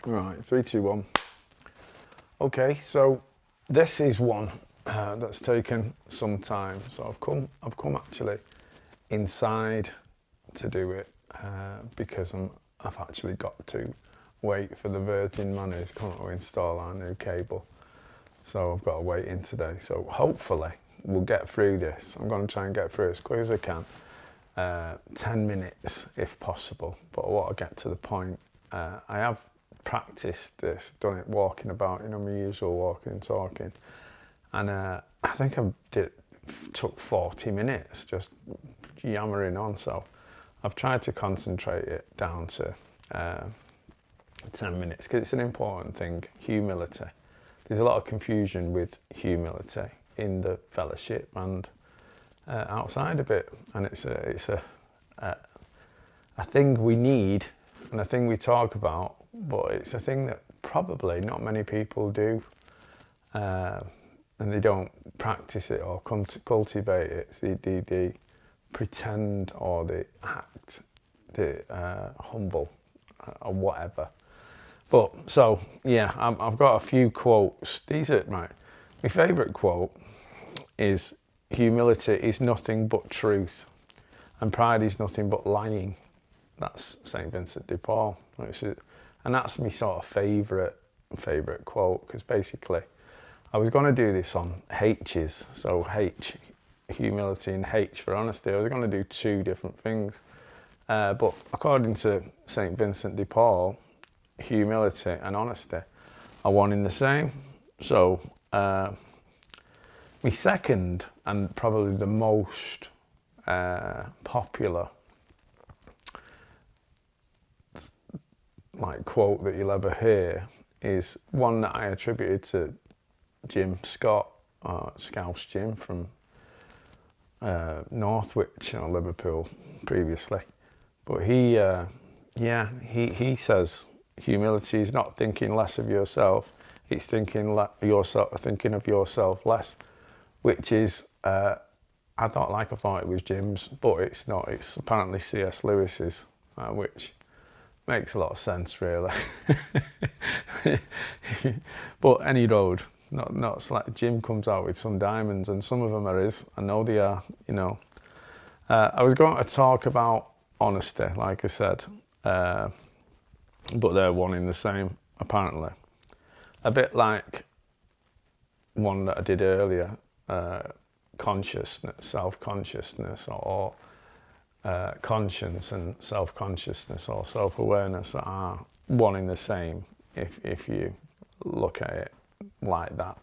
Right, 3, 2, 1. Okay, so this is one that's taken some time. So I've come actually inside to do it because I've actually got to wait for the Virgin Money to come to install our new cable. So I've got to wait in today. So hopefully we'll get through this. I'm going to try and get through as quick as I can. 10 minutes if possible, but I want to get to the point. I have practiced this, done it walking about, my usual walking and talking, and I think took 40 minutes just yammering on. So I've tried to concentrate it down to 10 minutes because it's an important thing. Humility. There's a lot of confusion with humility in the fellowship and outside of it, and it's a thing we need and a thing we talk about, but it's a thing that probably not many people do, and they don't practice it or cultivate it. They pretend or they act humble or whatever. But so yeah, I've got a few quotes. These are right. My favourite quote is, "Humility is nothing but truth, and pride is nothing but lying." That's St. Vincent de Paul, and that's my sort of favourite quote, because basically I was going to do this on H's, so H, humility, and H for honesty. I was going to do two different things, but according to St. Vincent de Paul, humility and honesty are one in the same. So my second and probably the most popular quote that you'll ever hear is one that I attributed to Jim Scott, Scouse Jim from Northwich, Liverpool previously. But he says humility is not thinking less of yourself; it's thinking of yourself less, which is I thought it was Jim's, but it's not. It's apparently C.S. Lewis's, which makes a lot of sense, really. But any road, not like Jim comes out with some diamonds, and some of them are his. I know they are. I was going to talk about honesty, like I said, but they're one in the same, apparently. A bit like one that I did earlier, consciousness, self-consciousness, or conscience and self-consciousness or self-awareness are one in the same if you look at it like that.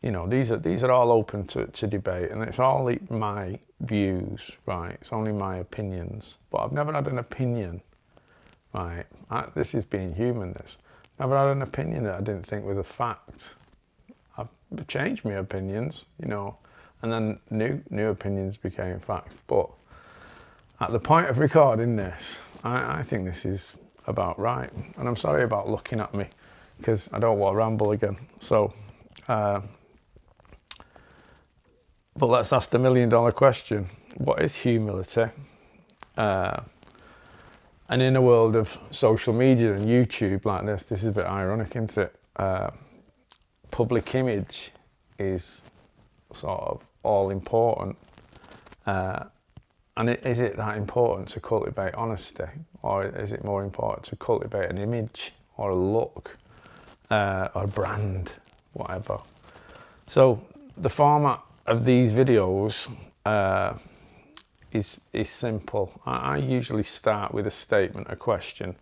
These are all open to debate, and it's all my views, right? It's only my opinions, but I've never had an opinion, right? This is being human, this. Never had an opinion that I didn't think was a fact. I've changed my opinions, and then new opinions became facts. But at the point of recording this, I think this is about right. And I'm sorry about looking at me, because I don't want to ramble again. So, but let's ask the $1 million question. What is humility? And in a world of social media and YouTube like this is a bit ironic, isn't it? Public image is sort of all important. And is it that important to cultivate honesty? Or is it more important to cultivate an image or a look or a brand, whatever? So the format of these videos is simple. I usually start with a statement, a question.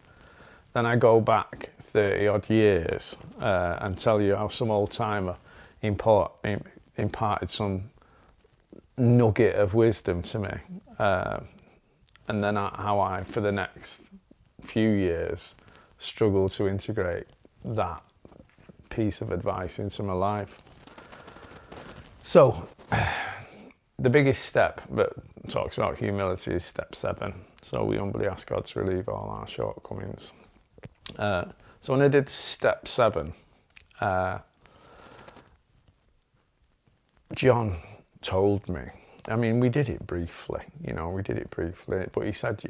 Then I go back 30 odd years and tell you how some old timer imparted some nugget of wisdom to me. And then how I, for the next few years, struggle to integrate that piece of advice into my life. So, the biggest step that talks about humility is step 7. So we humbly ask God to relieve all our shortcomings. So when I did step 7, John told me, we did it briefly, but he said,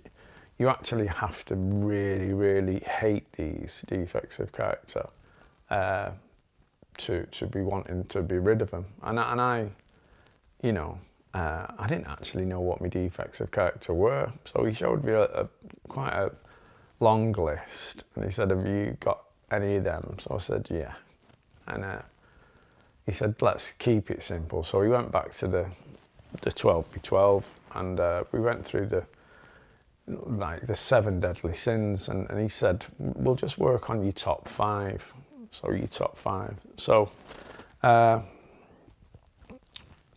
you actually have to really, really hate these defects of character to be wanting to be rid of them. And I you know, I didn't actually know what my defects of character were. So he showed me quite a long list, and he said, "Have you got any of them?" So I said, "Yeah." And he said, "Let's keep it simple." So we went back to the 12b12, and we went through the 7 deadly sins, and he said, "We'll just work on your top 5." So your top 5. So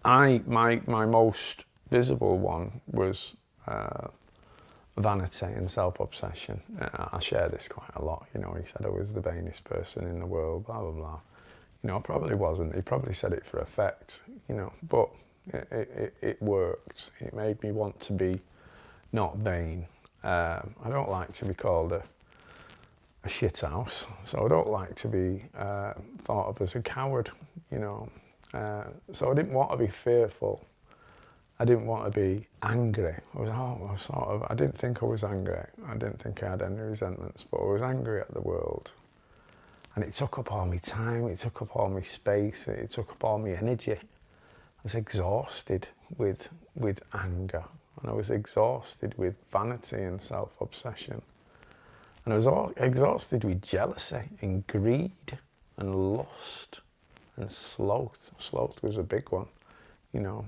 my most visible one was vanity and self-obsession. I share this quite a lot. You know, he said I was the vainest person in the world, blah, blah, blah. You know, I probably wasn't. He probably said it for effect, you know, but it worked. It made me want to be not vain. I don't like to be called a shithouse, so I don't like to be thought of as a coward, you know. So I didn't want to be fearful. I didn't want to be angry. I didn't think I was angry. I didn't think I had any resentments, but I was angry at the world. And it took up all my time, it took up all my space, it took up all my energy. I was exhausted with anger, and I was exhausted with vanity and self-obsession. And I was exhausted with jealousy and greed and lust and sloth. Sloth was a big one, you know,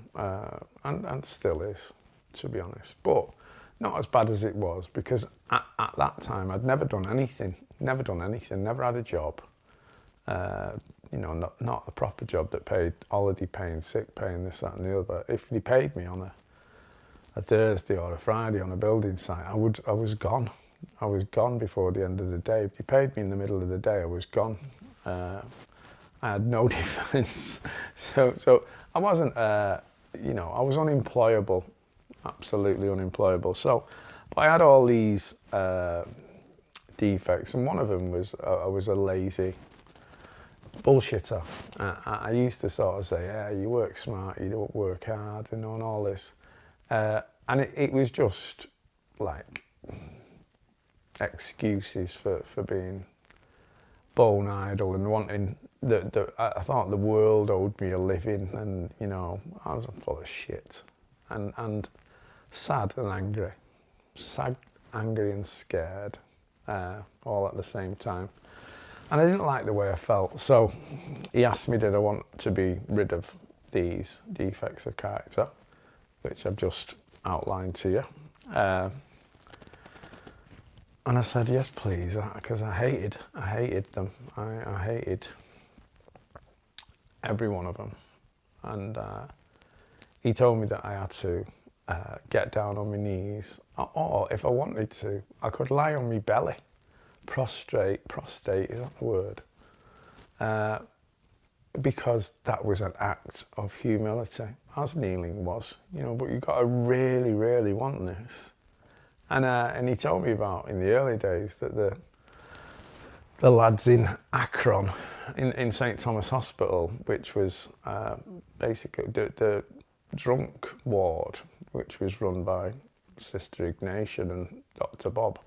and still is, to be honest. But not as bad as it was, because at that time I'd never done anything, never had a job. You know, not a proper job that paid holiday pay and sick pay and this, that and the other. If they paid me on a Thursday or a Friday on a building site, I was gone. I was gone before the end of the day. If they paid me in the middle of the day, I was gone. I had no defence. So I wasn't, you know, I was unemployable, absolutely unemployable. So, but I had all these defects, and one of them was I was a lazy bullshitter. I used to sort of say, "Yeah, you work smart, you don't work hard," you know, and all this. And it was just like excuses for being bone idle and wanting I thought the world owed me a living, and you know, I was full of shit and sad and angry, angry and scared, all at the same time. And I didn't like the way I felt. So he asked me, did I want to be rid of these defects of character, which I've just outlined to you. And I said, yes, please, because I hated them. I hated every one of them. And he told me that I had to get down on my knees, or if I wanted to, I could lie on my belly. Prostate, is that the word? Because that was an act of humility, as kneeling was, you know, but you've got to really, really want this. And he told me about, in the early days, that the lads in Akron, in St Thomas Hospital, which was basically the drunk ward, which was run by Sister Ignatia and Dr. Bob.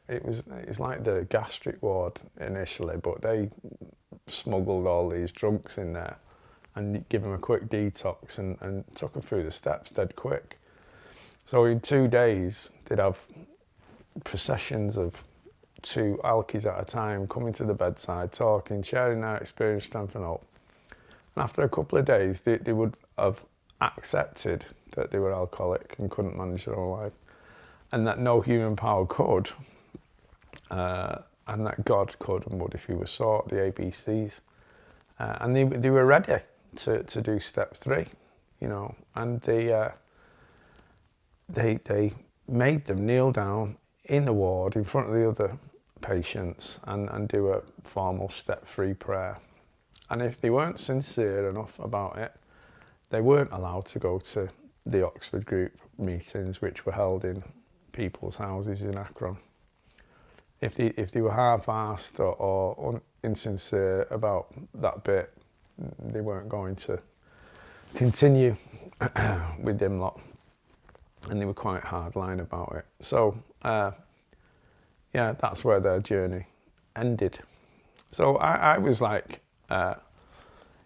It was like the gastric ward initially, but they smuggled all these drunks in there and give them a quick detox and took them through the steps dead quick. So in 2 days, they'd have processions of 2 alkies at a time coming to the bedside, talking, sharing their experience, strength and hope. And after a couple of days, they would have accepted that they were alcoholic and couldn't manage their own life, and that no human power could, and that God could and would if he was sought, the ABCs. And they were ready to do step 3, you know, and they made them kneel down in the ward in front of the other patients and do a formal step 3 prayer. And if they weren't sincere enough about it, they weren't allowed to go to the Oxford group meetings, which were held in people's houses in Akron. If they were half-assed or insincere about that bit, they weren't going to continue with them lot. and they were quite hardline about it. So yeah, that's where their journey ended. So I was like,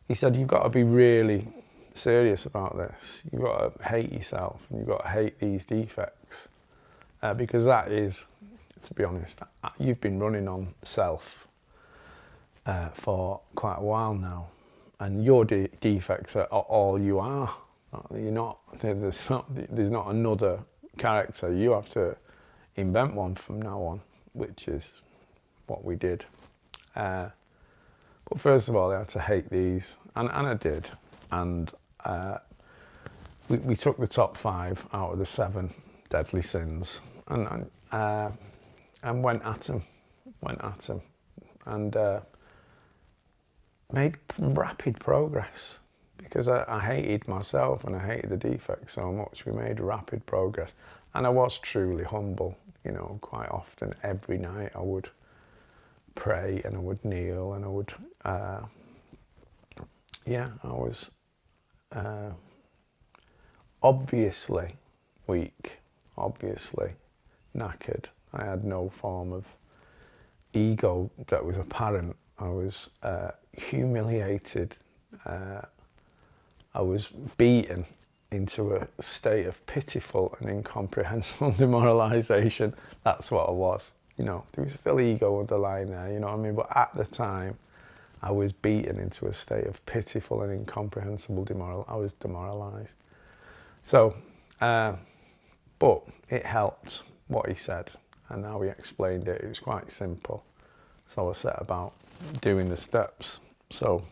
he said, you've got to be really serious about this. You've got to hate yourself, and you've got to hate these defects, because that is, to be honest, you've been running on self for quite a while now, and your defects are all you are. You're not. There's not another character. You have to invent one from now on, which is what we did. But first of all, I had to hate these, and I did. And we took the top 5 out of the 7 deadly sins, and went at them, and made rapid progress, because I hated myself and I hated the defects so much. We made rapid progress, and I was truly humble. Quite often, every night, I would pray and I would kneel and I would, I was obviously weak, obviously knackered. I had no form of ego that was apparent. I was humiliated. I was beaten into a state of pitiful and incomprehensible demoralisation. That's what I was. There was still ego underlying there, you know what I mean? But at the time, I was beaten into a state of pitiful and incomprehensible I was demoralised. So, but it helped what he said, and how he explained it. It was quite simple. So I set about doing the steps. So,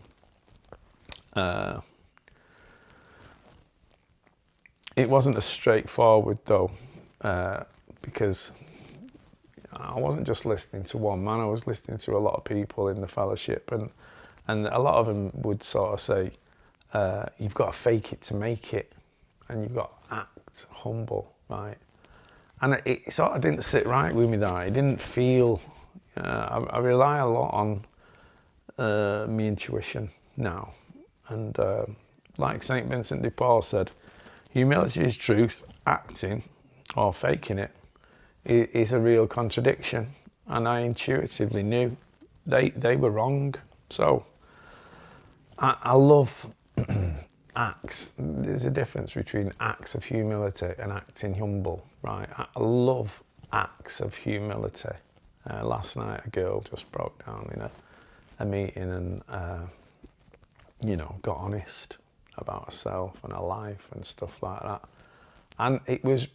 it wasn't as straightforward though, because I wasn't just listening to one man. I was listening to a lot of people in the fellowship, and a lot of them would sort of say, you've got to fake it to make it, and you've got to act humble, right? And it sort of didn't sit right with me, that it didn't feel. I rely a lot on my intuition now, and like Saint Vincent de Paul said, humility is truth, acting or faking it is a real contradiction, and I intuitively knew they were wrong. So I love acts. There's a difference between acts of humility and acting humble, right? I love acts of humility. Last night, a girl just broke down in a meeting and, got honest about herself and her life and stuff like that. And it was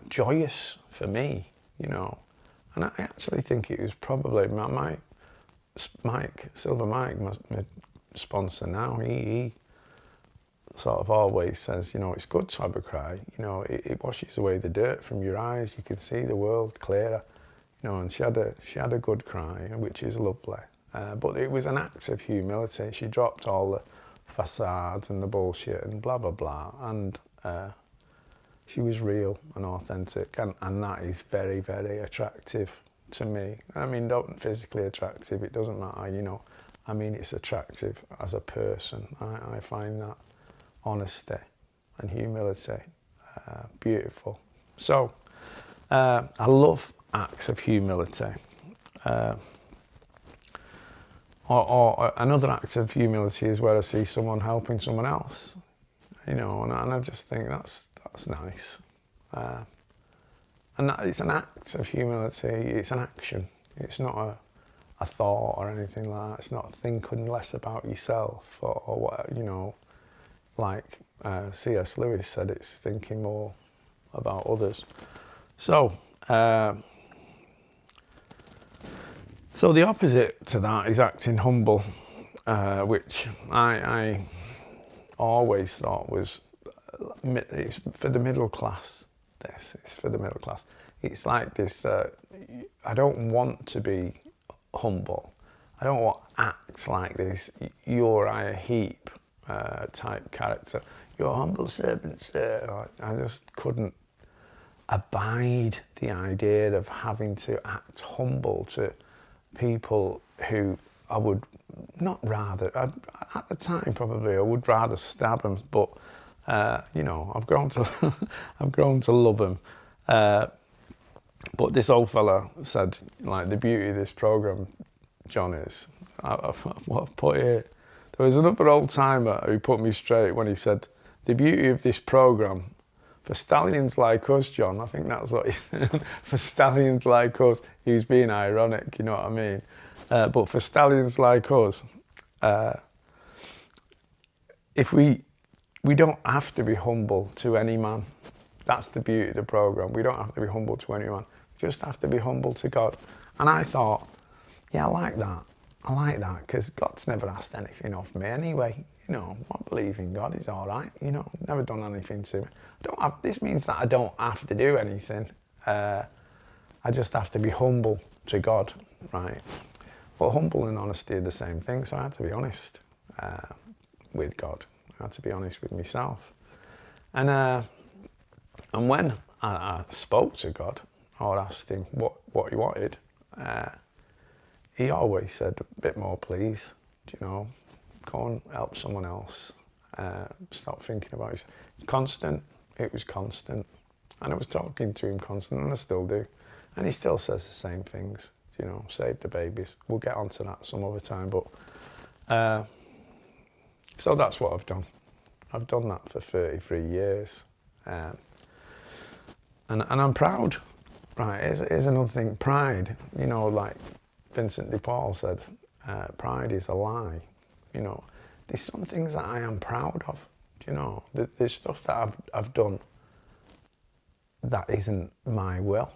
joyous for me, And I actually think it was probably Mike, Silver Mike, my sponsor now, he sort of always says, it's good to have a cry. It washes away the dirt from your eyes. You can see the world clearer. And she had a good cry, which is lovely. But it was an act of humility. She dropped all the facades and the bullshit and blah, blah, blah. And she was real and authentic. And that is very, very attractive to me. I mean, not physically attractive. It doesn't matter, I mean, it's attractive as a person. I find that honesty and humility beautiful. So I love acts of humility. Or another act of humility is where I see someone helping someone else, and I just think that's nice. And it's an act of humility. It's an action. It's not a thought or anything like that. It's not thinking less about yourself or what, like C.S. Lewis said, it's thinking more about others. So, so the opposite to that is acting humble, which I always thought was it's for the middle class. It's for the middle class. It's like this. I don't want to be humble. I don't want to act like this Uriah Heep type character. You're a humble servant, sir. I just couldn't abide the idea of having to act humble to people who I would not rather, at the time probably I would rather stab them, but You know, I've grown to I've grown to love him. But this old fella said, like, the beauty of this program, John, is what I've put here. There was another old timer who put me straight when he said, the beauty of this program, for stallions like us, John, I think that's what he said, for stallions like us, he was being ironic, you know what I mean? But for stallions like us, if we don't have to be humble to any man. That's the beauty of the program. We don't have to be humble to anyone. We just have to be humble to God. And I thought, yeah, I like that. I like that because God's never asked anything of me anyway. You know, I believe in God. He's all right. You know, never done anything to me. This means that I don't have to do anything. I just have to be humble to God, right? But humble and honesty are the same thing. So I had to be honest with God. I had to be honest with myself. And when I spoke to God or asked him what he wanted, he always said, a bit more, please. Do you know, go and help someone else. Stop thinking about it. Constant. It was constant. And I was talking to him constant, and I still do. And he still says the same things. You know, save the babies. We'll get onto that some other time. But so that's what I've done. I've done that for 33 years. And I'm proud. Right, here's another thing. Pride, you know, like Vincent de Paul said, pride is a lie. You know, there's some things that I am proud of. You know, there's stuff that I've done that isn't my will.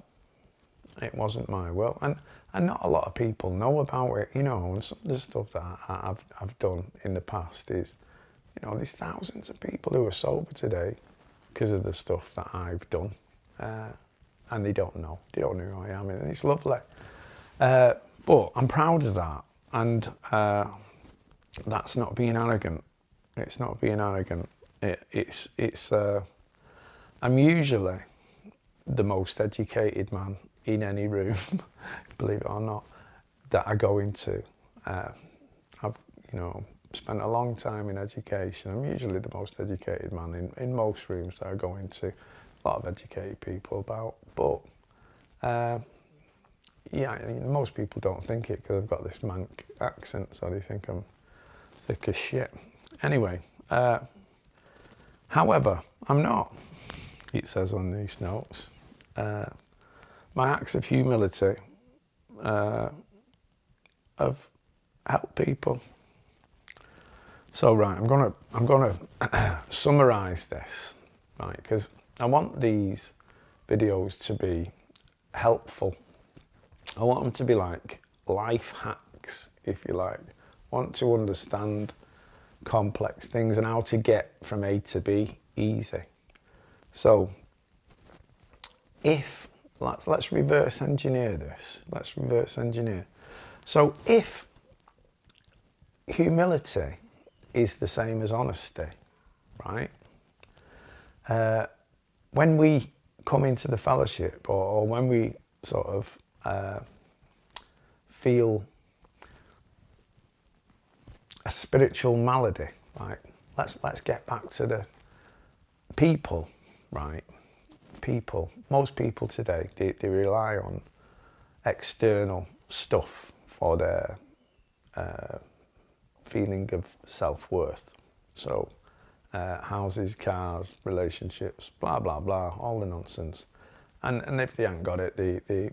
It wasn't my will, and not a lot of people know about it. You know, and some of the stuff that I've done in the past is, you know, there's thousands of people who are sober today because of the stuff that I've done, and they don't know. They don't know who I am, and it's lovely. But I'm proud of that, and that's not being arrogant. It's not being arrogant. I'm usually the most educated man in any room, believe it or not, that I go into. I've, you know, spent a long time in education. I'm usually the most educated man in most rooms that I go into. A lot of educated people about, but yeah, most people don't think it because I've got this Manc accent, so they think I'm thick as shit. Anyway, however, I'm not, it says on these notes. My acts of humility have helped people. So right, I'm gonna summarise this, right? Because I want these videos to be helpful. I want them to be like life hacks, if you like. I want to understand complex things and how to get from A to B easy. So if let's reverse engineer this. Let's reverse engineer. So if humility is the same as honesty, right? When we come into the fellowship, or when we sort of feel a spiritual malady, like let's get back to the people, right? People, most people today, they rely on external stuff for their feeling of self-worth. So houses, cars, relationships, blah blah blah, all the nonsense. And if they haven't got it, they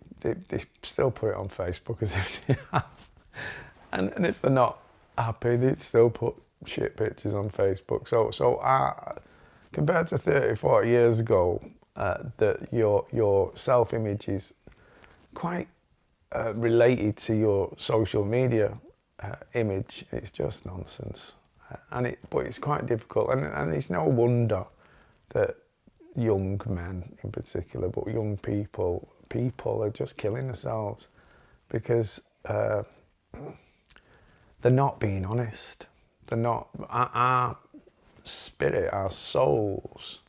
still put it on Facebook as if they have. And if they're not happy, they still put shit pictures on Facebook. So compared to 30, 40 years ago, that your self-image is quite related to your social media image. It's just nonsense, but it's quite difficult, and it's no wonder that young men in particular, but young people are just killing themselves because they're not being honest. They're not. Our spirit, our souls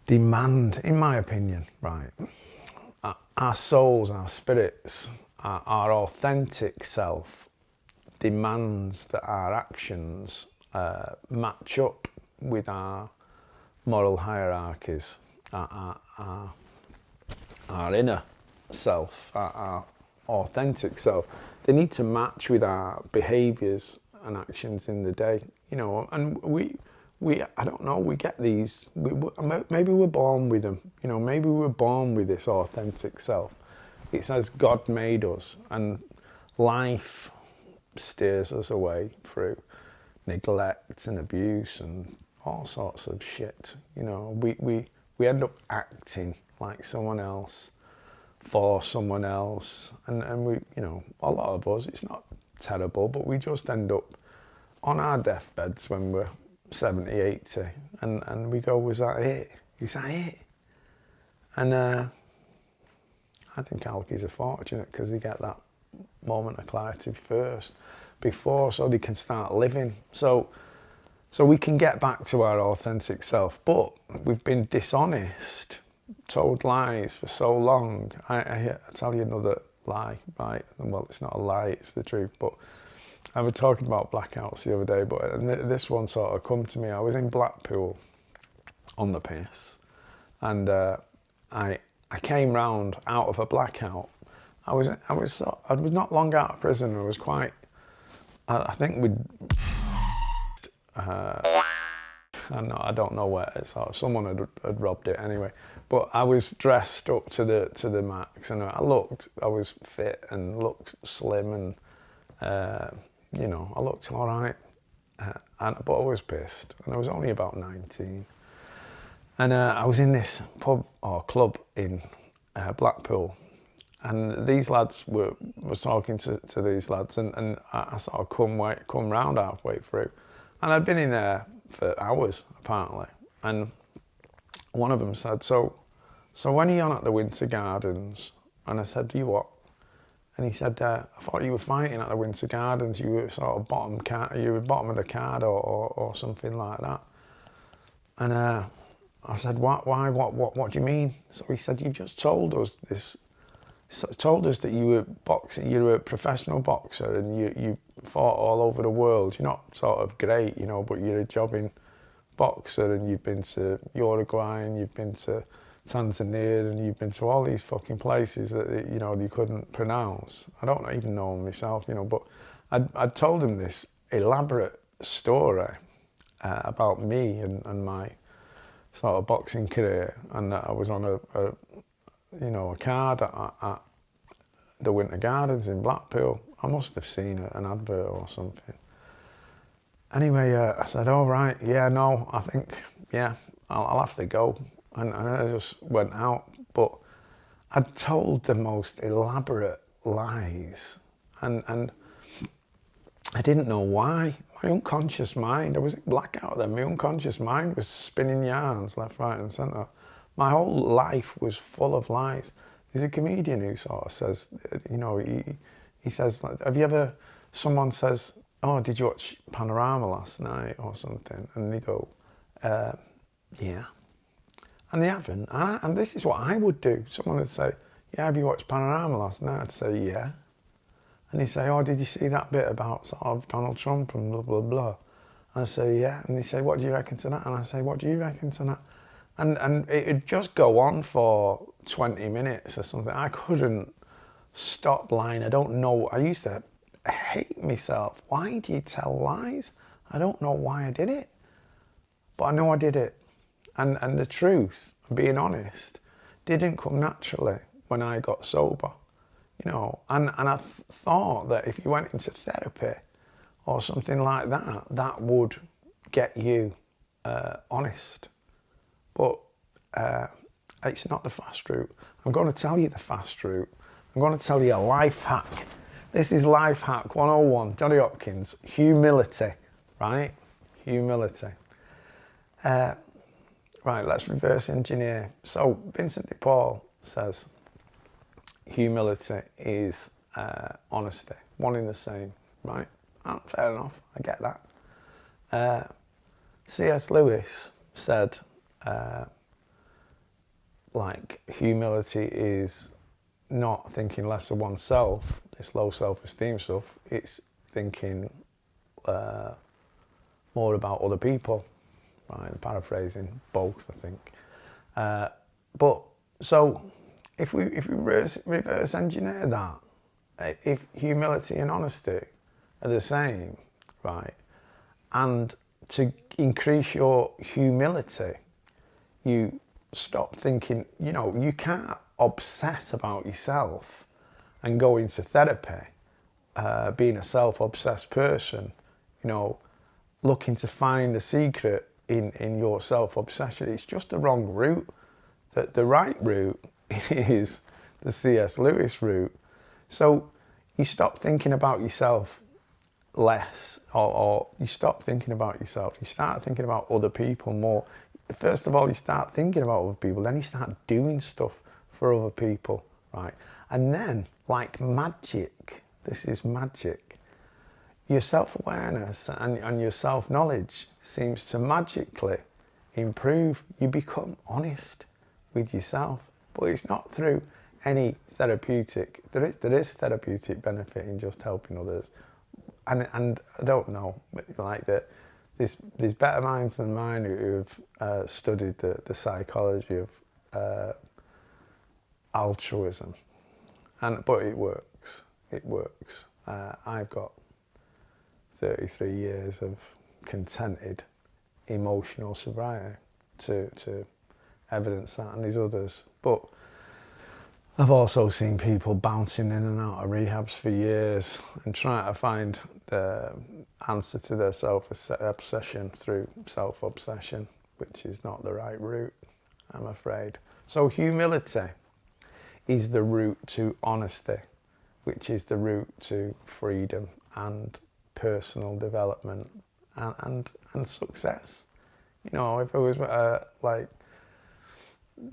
demand, in my opinion, right, our souls, our spirits, our authentic self demands that our actions match up with our moral hierarchies, our inner self, our authentic self. They need to match with our behaviours and actions in the day, you know. And we I don't know, we get these. Maybe we're born with them, you know. Maybe we're born with this authentic self. It's as God made us, and life steers us away through neglect and abuse and all sorts of shit. You know, we end up acting like someone else, for someone else, and we, you know, a lot of us, it's not terrible, but we just end up on our deathbeds when we're 70, 80, and we go, was that it? Is that it? And I think alkies are fortunate because they get that moment of clarity first, before, so they can start living. So we can get back to our authentic self, but we've been dishonest, told lies for so long. I tell you another lie, right? Well, it's not a lie, it's the truth, but I was talking about blackouts the other day, but this one sort of come to me. I was in Blackpool on the piss, and I came round out of a blackout. I was not long out of prison. I was quite, I think we'd, I don't know where it's at. Someone had robbed it anyway. But I was dressed up to the max, and I was fit and looked slim, and you know, I looked all right. But I was pissed, and I was only about 19. And I was in this pub or club in Blackpool, and these lads was talking to these lads, and I sort of come round halfway through, and I'd been in there for hours apparently, and one of them said, so when are you on at the Winter Gardens? And I said, you what? And he said, I thought you were fighting at the Winter Gardens. You were sort of bottom of the card or something like that. And I said, why? What do you mean? So he said, you've just told us this. Told us that you were boxing. You were a professional boxer, and you fought all over the world. You're not sort of great, you know, but you're a jobbing boxer, and you've been to Uruguay, and you've been to Tanzania, and you've been to all these fucking places that, you know, you couldn't pronounce. I don't even know them myself, you know, but I'd told him this elaborate story about me and my sort of boxing career, and that I was on a card at the Winter Gardens in Blackpool. I must have seen an advert or something. Anyway, I said, oh, right, yeah, no, I think, yeah, I'll have to go. And I just went out. But I'd told the most elaborate lies. And I didn't know why. My unconscious mind, I was in blackout then, my unconscious mind was spinning yarns left, right and centre. My whole life was full of lies. There's a comedian who sort of says, you know, he says, have you ever, someone says, oh, did you watch Panorama last night or something? And they go, yeah. And they haven't. And this is what I would do. Someone would say, yeah, have you watched Panorama last night? I'd say, yeah. And they say, oh, did you see that bit about sort of Donald Trump and blah, blah, blah? And I say, yeah. And they say, what do you reckon to that? And I say, what do you reckon to that? And it'd just go on for 20 minutes or something. I couldn't stop lying. I don't know. I used to hate myself. Why do you tell lies? I don't know why I did it. But I know I did it. And the truth, being honest, didn't come naturally when I got sober, you know. And I thought that if you went into therapy or something like that, that would get you honest. But it's not the fast route. I'm going to tell you the fast route. I'm going to tell you a life hack. This is life hack 101, Johnny Hopkins, humility, right? Humility. Right, let's reverse engineer. So Vincent de Paul says humility is honesty, one in the same, right? Oh, fair enough, I get that. C.S. Lewis said, like, humility is not thinking less of oneself, this low self-esteem stuff, it's thinking more about other people. right? I'm paraphrasing both, I think. But so if we reverse engineer that, if humility and honesty are the same, right, and to increase your humility, you stop thinking, you can't obsess about yourself and go into therapy, being a self-obsessed person, looking to find the secret in your self-obsession. It's just the wrong route. The right route is the C.S. Lewis route. So you stop thinking about yourself less, or you stop thinking about yourself. You start thinking about other people more. First of all, you start thinking about other people, then you start doing stuff for other people, right? And then, like magic, this is magic, your self-awareness and your self-knowledge seems to magically improve. You become honest with yourself, but it's not through any therapeutic. There is therapeutic benefit in just helping others, and I don't know, like that. There's better minds than mine who've studied the psychology of altruism, but it works. It works. I've got 33 years of contented emotional sobriety to evidence that, and there's others. But I've also seen people bouncing in and out of rehabs for years and trying to find the answer to their self-obsession through self-obsession, which is not the right route, I'm afraid. So humility is the route to honesty, which is the route to freedom and personal development and success. If it was like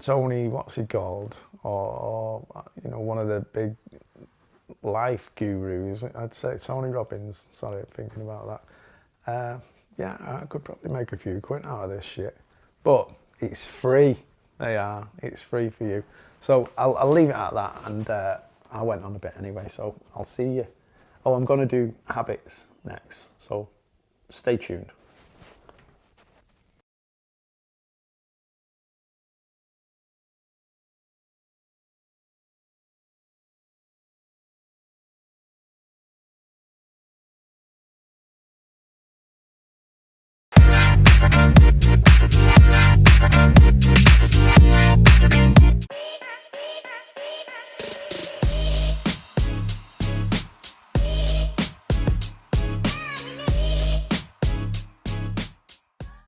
Tony, what's he called, or one of the big life gurus, I'd say Tony Robbins. Sorry, I'm thinking about that. Yeah, I could probably make a few quid out of this shit, but it's free. It's free for you. So I'll leave it at that, and I went on a bit anyway, so I'll see you. Oh, I'm going to do habits next, so stay tuned.